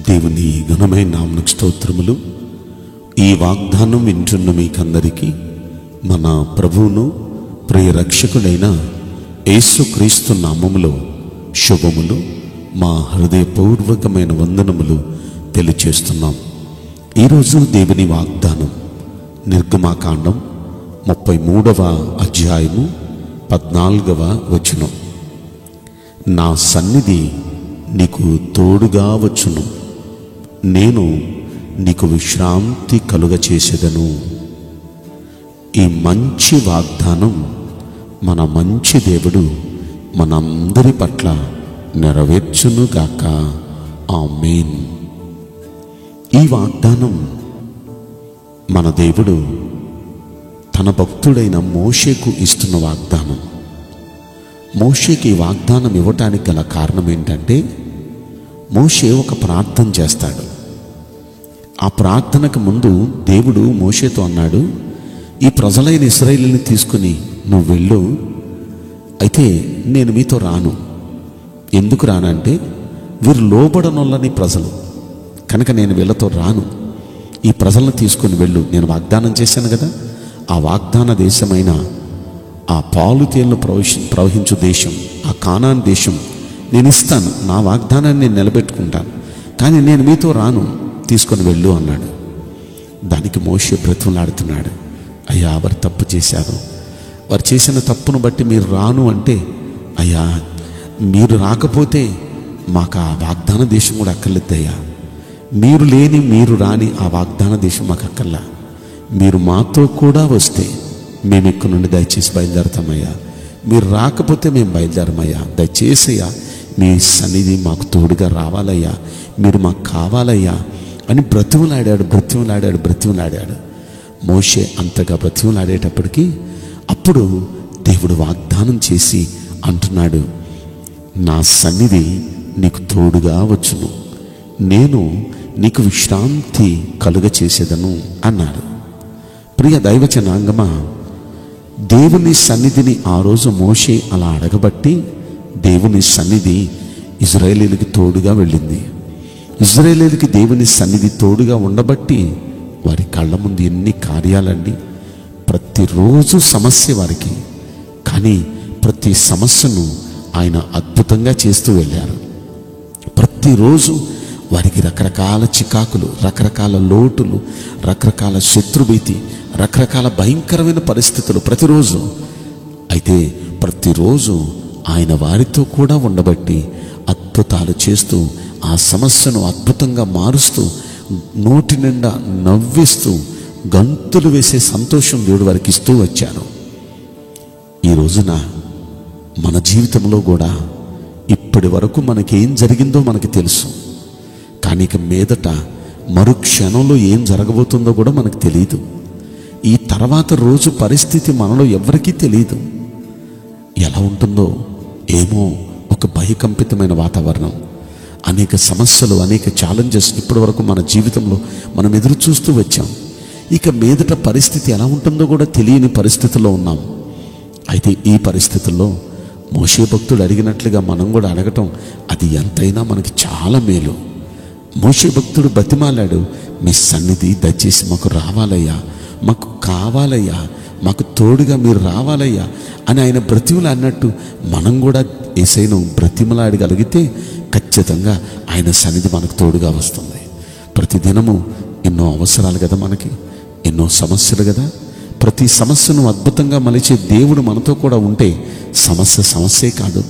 దేవుని ఘనమైన నామమునకు స్తోత్రములు. ఈ వాగ్దానం వింటున్న మీకందరికీ మన ప్రభువును ప్రియ రక్షకుడైన యేసుక్రీస్తు నామములో శుభములు, మా హృదయపూర్వకమైన వందనములు తెలియచేస్తున్నాం. ఈరోజు దేవుని వాగ్దానం నిర్గమాకాండం 33వ అధ్యాయము 14వ వచనం. నా సన్నిధి నీకు తోడుగా వచ్చును, నేను నీకు విశ్రాంతి కలుగచేసేదను. ఈ మంచి వాగ్దానం మన మంచి దేవుడు మనందరి పట్ల నెరవేర్చునుగాక. ఆమేన్. ఈ వాగ్దానం మన దేవుడు తన భక్తుడైన మోషేకు ఇస్తున్న వాగ్దానం. మోషేకి ఈ వాగ్దానం ఇవ్వటానికి గల కారణం ఏంటంటే, మోషే ఒక ప్రార్థన చేస్తాడు. ఆ ప్రార్థనకు ముందు దేవుడు మోషేతో అన్నాడు, ఈ ప్రజలైన ఇశ్రాయేలుని తీసుకుని నువ్వు వెళ్ళు, అయితే నేను మీతో రాను. ఎందుకు రానంటే, వీరు లోబడనొల్లని ప్రజలు కనుక నేను వీళ్ళతో రాను. ఈ ప్రజలను తీసుకుని వెళ్ళు, నేను వాగ్దానం చేశాను కదా, ఆ వాగ్దాన దేశమైన ఆ పాలు తేళ్లు ప్రవహించు దేశం, ఆ కానాన్ దేశం నేను ఇస్తాను, నా వాగ్దానాన్ని నేను నిలబెట్టుకుంటాను, కానీ నేను మీతో రాను, తీసుకొని వెళ్ళు అన్నాడు. దానికి మోషే బ్రతిమలాడుతున్నాడు, అయ్యా వారు తప్పు చేశారు, వారు చేసిన తప్పును బట్టి మీరు రాను అంటే, అయ్యా మీరు రాకపోతే మాకు ఆ వాగ్దాన దేశం కూడా అక్కర్లేదయ్యా, మీరు లేని మీరు రాని ఆ వాగ్దాన దేశం మాకు అక్కర్లా, మీరు మాతో కూడా వస్తే మేము ఇక్కడ నుండి దయచేసి బయలుదేరతామయ్యా, మీరు రాకపోతే మేము బయలుదేరమయ్యా, దయచేసి అయ్యా మీ సన్నిధి మాకు తోడుగా రావాలయ్యా, మీరు మాకు కావాలయ్యా అని బ్రతిమలాడాడు. మోషే అంతగా బ్రతిమలాడేటప్పటికీ అప్పుడు దేవుడు వాగ్దానం చేసి అంటున్నాడు, నా సన్నిధి నీకు తోడుగా వచ్చును, నేను నీకు విశ్రాంతి కలుగచేసేదను అన్నాడు. ప్రియ దైవజనాంగమా, దేవుని సన్నిధిని ఆ రోజు మోషే అలా అడగబట్టి దేవుని సన్నిధి ఇశ్రాయేలీయులకి తోడుగా వెళ్ళింది. ఇశ్రాయేలీయులకి దేవుని సన్నిధి తోడుగా ఉండబట్టి వారి కళ్ళ ముందు ఎన్ని కార్యాలండి. ప్రతిరోజు సమస్య వారికి, కానీ ప్రతి సమస్యను ఆయన అద్భుతంగా చేస్తూ వెళ్ళారు. ప్రతిరోజు వారికి రకరకాల చికాకులు, రకరకాల లోటులు, రకరకాల శత్రుభీతి, రకరకాల భయంకరమైన పరిస్థితులు ప్రతిరోజు. అయితే ప్రతిరోజు ఆయన వారితో కూడా ఉండబట్టి అద్భుతాలు చేస్తూ ఆ సమస్యను అద్భుతంగా మారుస్తూ నోటి నిండా నవ్విస్తూ గంతులు వేసే సంతోషం దేవుడు వారికి ఇస్తూ వచ్చారు. ఈ రోజున మన జీవితంలో కూడా ఇప్పటి వరకు మనకేం జరిగిందో మనకి తెలుసు, కానీ ఇక మీదట మరుక్షణంలో ఏం జరగబోతుందో కూడా మనకు తెలియదు. ఈ తర్వాత రోజు పరిస్థితి మనలో ఎవరికీ తెలియదు. ఎలా ఉంటుందో ఏమో, ఒక భయకంపితమైన వాతావరణం, అనేక సమస్యలు, అనేక ఛాలెంజెస్ ఇప్పటి వరకు మన జీవితంలో మనం ఎదురు చూస్తూ వచ్చాం. ఇక మీదట పరిస్థితి ఎలా ఉంటుందో కూడా తెలియని పరిస్థితుల్లో ఉన్నాం. అయితే ఈ పరిస్థితుల్లో మోషే భక్తుడు అడిగినట్లుగా మనం కూడా అడగటం అది ఎంతైనా మనకి చాలా మేలు. మోషే భక్తుడు బతిమాలాడు, మీ సన్నిధి దయచేసి మాకు రావాలయ్యా, మాకు కావాలయ్యా, మాకు తోడుగా మీరు రావాలయ్యా అని ఆయన బ్రతిమలు అన్నట్టు మనం కూడా యేసయ్యను బ్రతిమలాడగలిగితే ఖచ్చితంగా ఆయన సన్నిధి మనకు తోడుగా వస్తుంది. ప్రతిదినము ఎన్నో అవసరాలు కదా, మనకి ఎన్నో సమస్యలు కదా. ప్రతి సమస్యను అద్భుతంగా మలిచే దేవుడు మనతో కూడా ఉంటే సమస్యే కాదు.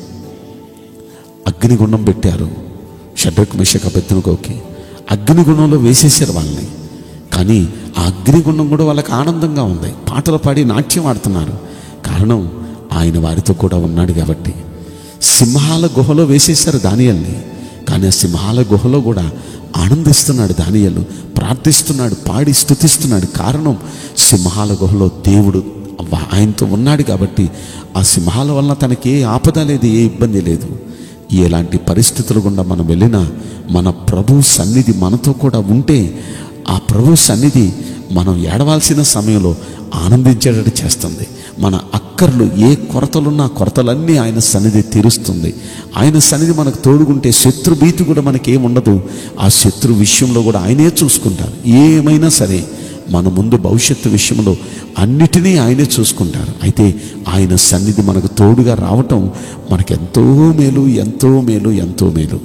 అగ్నిగుండం పెట్టారు షడ్రకు, మెషకు, అబేద్నెగోకి, అగ్నిగుండంలో వేసేసారు వాళ్ళని. కానీ ఆ అగ్నిగుండం కూడా వాళ్ళకి ఆనందంగా ఉంది, పాటలు పాడి నాట్యం ఆడుతున్నారు. కారణం ఆయన వారితో కూడా ఉన్నాడు కాబట్టి. సింహాల గుహలో వేసేశారు దానియేలుని, కానీ ఆ సింహాల గుహలో కూడా ఆనందిస్తున్నాడు దానియేలు, ప్రార్థిస్తున్నాడు, పాడి స్తుతిస్తున్నాడు. కారణం సింహాల గుహలో దేవుడు ఆయనతో ఉన్నాడు కాబట్టి ఆ సింహాల వలన తనకి ఏ ఆపద లేదు, ఏ ఇబ్బంది లేదు. ఎలాంటి పరిస్థితులు గుండా మనం వెళ్ళినా మన ప్రభు సన్నిధి మనతో కూడా ఉంటే ఆ ప్రభు సన్నిధి మనం ఏడవాల్సిన సమయంలో ఆనందించేటట్టు చేస్తుంది, మన అక్కర్లు ఏ కొరతలున్నా కొరతలన్నీ ఆయన సన్నిధి తీరుస్తుంది. ఆయన సన్నిధి మనకు తోడుగుంటే శత్రు భీతి కూడా మనకేముండదు. ఆ శత్రు విషయంలో కూడా ఆయనే చూసుకుంటారు. ఏమైనా సరే మన ముందు భవిష్యత్తు విషయంలో అన్నిటినీ ఆయనే చూసుకుంటారు. అయితే ఆయన సన్నిధి మనకు తోడుగా రావటం మనకెంతో మేలు, ఎంతో మేలు, ఎంతో మేలు.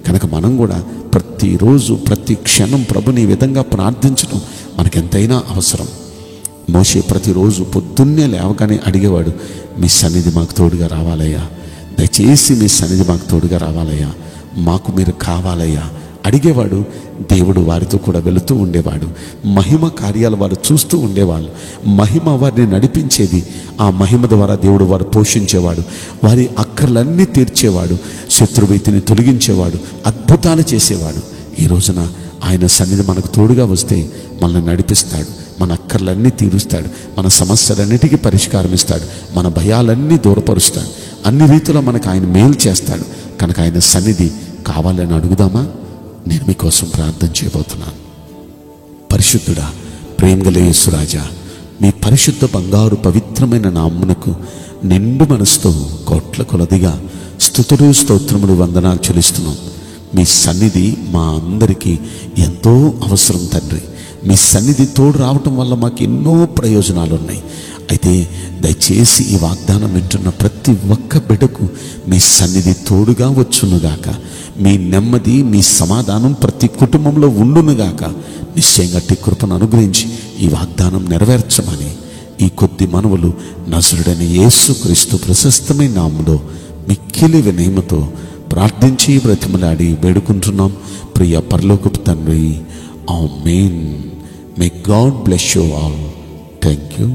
కనుక మనం కూడా ప్రతిరోజు ప్రతి క్షణం ప్రభుని ఈ విధంగా ప్రార్థించడం మనకెంతైనా అవసరం. మోషే ప్రతిరోజు పొద్దున్నే లేవగానే అడిగేవాడు, మీ సన్నిధి మాకు తోడుగా రావాలయ్యా, దయచేసి మీ సన్నిధి మాకు తోడుగా రావాలయ్యా, మాకు మీరు కావాలయ్యా అడిగేవాడు. దేవుడు వారితో కూడా వెళుతూ ఉండేవాడు. మహిమ కార్యాలు వారు చూస్తూ ఉండేవాళ్ళు. మహిమ వారిని నడిపించేది. ఆ మహిమ ద్వారా దేవుడు వారు పోషించేవాడు, వారి అక్కర్లన్నీ తీర్చేవాడు, శత్రుభీతిని తొలగించేవాడు, అద్భుతాలు చేసేవాడు. ఈ రోజున ఆయన సన్నిధి మనకు తోడుగా వస్తే మనల్ని నడిపిస్తాడు, మన అక్కర్లన్నీ తీరుస్తాడు, మన సమస్యలన్నిటికీ పరిష్కారం ఇస్తాడు, మన భయాలన్నీ దూరపరుస్తాడు, అన్ని రీతిలో మనకు ఆయన మేలు చేస్తాడు. కనుక ఆయన సన్నిధి కావాలని అడుగుదామా? నేను మీకోసం ప్రార్థన చేయబోతున్నాను. పరిశుద్ధుడా, ప్రేమగల యేసురాజా, మీ పరిశుద్ధ బంగారు పవిత్రమైన నామమునకు నిండు మనసుతో కోట్ల కొలదిగా స్తుతులు స్తోత్రములు వందనాలు చెల్లిస్తున్నాం. మీ సన్నిధి మా అందరికీ ఎంతో అవసరం తండ్రి. మీ సన్నిధి తోడు రావటం వల్ల మాకు ఎన్నో ప్రయోజనాలు ఉన్నాయి. అయితే దయచేసి ఈ వాగ్దానం వింటున్న ప్రతి ఒక్క బిడ్డకు మీ సన్నిధి తోడుగా వచ్చునుగాక. మీ నెమ్మది, మీ సమాధానం ప్రతి కుటుంబంలో ఉండునుగాక. నిశ్చయంగా కృపను అనుగ్రహించి ఈ వాగ్దానం నెరవేర్చమని ఈ కొద్ది మనవులు నజరుడైన యేసుక్రీస్తు ప్రశస్తమైన నామములో మిక్కిలి వినయముతో ప్రార్థించి బ్రతిమలాడి వేడుకుంటున్నాం ప్రియ పరలోకపు తండ్రి. Amen. May God bless you all. Thank you.